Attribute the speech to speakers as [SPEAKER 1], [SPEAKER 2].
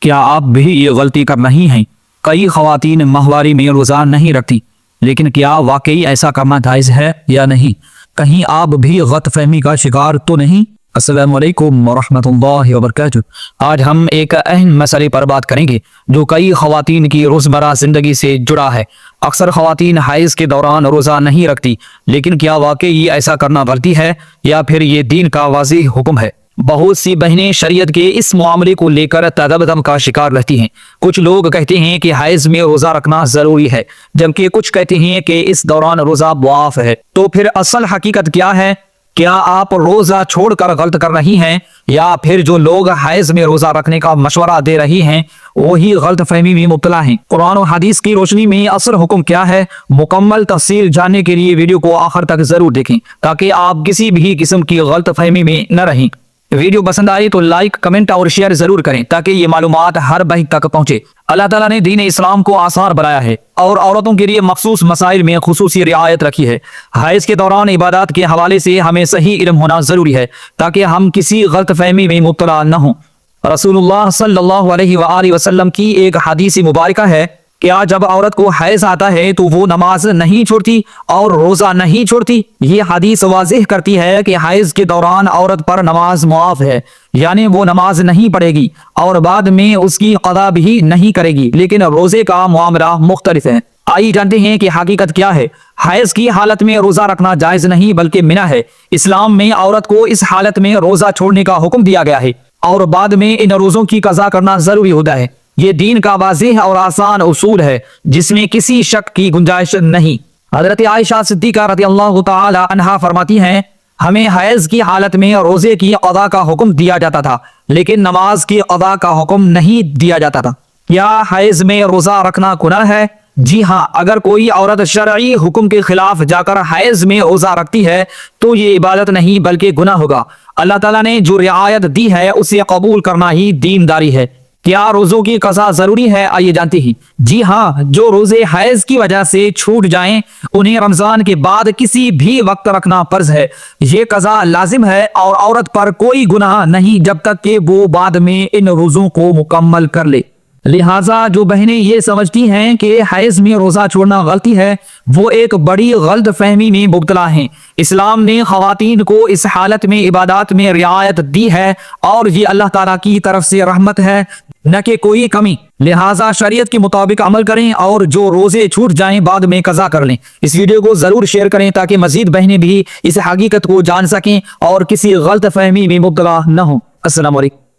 [SPEAKER 1] क्या आप भी ये गलती कर रही हैं? कई ख़वातीन माहवारी में रोज़ा नहीं रखती, लेकिन क्या वाकई ऐसा करना जायज़ है या नहीं? कहीं आप भी गलतफहमी का शिकार तो नहीं? अस्सलामु अलैकुम वरहमतुल्लाहि वबरकातुहू। आज हम एक अहम मसले पर बात करेंगे जो कई ख़वातीन की रोज़मर्रा ज़िंदगी से जुड़ा है। अक्सर ख़वातीन हैज़ के दौरान रोज़ा नहीं रखती, लेकिन क्या वाकई ऐसा करना गलती है या फिर ये दीन का वाज़िह हुक्म है? बहुत सी बहनें शरीयत के इस मामले को लेकर तदब्दम का शिकार रहती हैं। कुछ लोग कहते हैं कि हैज़ में रोज़ा रखना ज़रूरी है, जबकि कुछ कहते हैं कि इस दौरान रोज़ा मुआफ़ है। तो फिर असल हकीकत क्या है? क्या आप रोज़ा छोड़कर गलत कर रही हैं, या फिर जो लोग हैज़ में रोज़ा रखने का मशवरा दे रही हैं वही गलत फहमी में मुब्तला हैं? कुरान और हदीस की रोशनी में असल हुक्म क्या है? मुकम्मल तफसील जानने के लिए वीडियो को आखिर तक जरूर देखें, ताकि आप किसी भी किस्म की गलत फहमी में न रहें। वीडियो पसंद आए तो लाइक, कमेंट और शेयर जरूर करें, ताकि ये मालूमात हर बहन तक पहुंचे। अल्लाह ताला ने दीन इस्लाम को आसान बनाया है और औरतों के लिए मखसूस मसाइल में खुसूसी रियायत रखी है। हैज़ के दौरान इबादत के हवाले से हमें सही इल्म होना जरूरी है, ताकि हम किसी गलत फहमी में मुब्तला न हों। रसूलुल्लाह सल्लल्लाहु अलैहि वसल्लम की एक हदीस मुबारका है कि जब औरत को हैज़ आता है तो वो नमाज नहीं छोड़ती और रोजा नहीं छोड़ती। ये हदीस वाज़ेह करती है कि हैज़ के दौरान औरत पर नमाज मुआफ़ है, यानी वो नमाज नहीं पढ़ेगी और बाद में उसकी क़ज़ा भी नहीं करेगी, लेकिन रोजे का मामला मुख्तलिफ है। आइए जानते हैं कि हकीकत क्या है। हैज़ की हालत में रोजा रखना जायज नहीं बल्कि मिना है। इस्लाम में औरत को इस हालत में रोजा छोड़ने का हुक्म दिया गया है और बाद में इन रोजों की क़ज़ा करना जरूरी होता है। ये दीन का वाज़ेह और आसान उसूल है जिसमें किसी शक की गुंजाइश नहीं। हज़रत आयशा सिद्दीक़ा रज़ियल्लाहु ताला अन्हा फरमाती हैं, हमें हैज़ की हालत में रोजे की क़ज़ा का हुक्म दिया जाता था, लेकिन नमाज की क़ज़ा का हुक्म नहीं दिया जाता था। क्या हैज़ में रोजा रखना गुनाह है? जी हाँ, अगर कोई औरत शरई हुक्म के खिलाफ जाकर हैज़ में रोजा रखती है तो ये इबादत नहीं बल्कि गुनाह होगा। अल्लाह ताला ने जो रियायत दी है उसे कबूल करना ही दीनदारी है। क्या रोजों की क़ज़ा जरूरी है? आइए जानते हैं। जी हाँ, जो रोजे हैज़ की वजह से छूट जाएं उन्हें रमजान के बाद किसी भी वक्त रखना फर्ज है। ये क़ज़ा लाजिम है और औरत पर कोई गुनाह नहीं जब तक कि वो बाद में इन रोजों को मुकम्मल कर ले। लिहाजा जो बहनें ये समझती हैं कि हैज़ में रोजा छोड़ना गलती है, वो एक बड़ी गलत फहमी में मुब्तला हैं। इस्लाम ने ख़वातीन को इस हालत में इबादत में रियायत दी है और ये अल्लाह ताला की तरफ से रहमत है, न कि कोई कमी। लिहाजा शरीयत के मुताबिक अमल करें और जो रोजे छूट जाएं बाद में क़ज़ा कर लें। इस वीडियो को जरूर शेयर करें ताकि मजीद बहनें भी इस हकीकत को जान सकें और किसी गलत फहमी में मुब्तला न हो। अस्सलामु अलैकुम।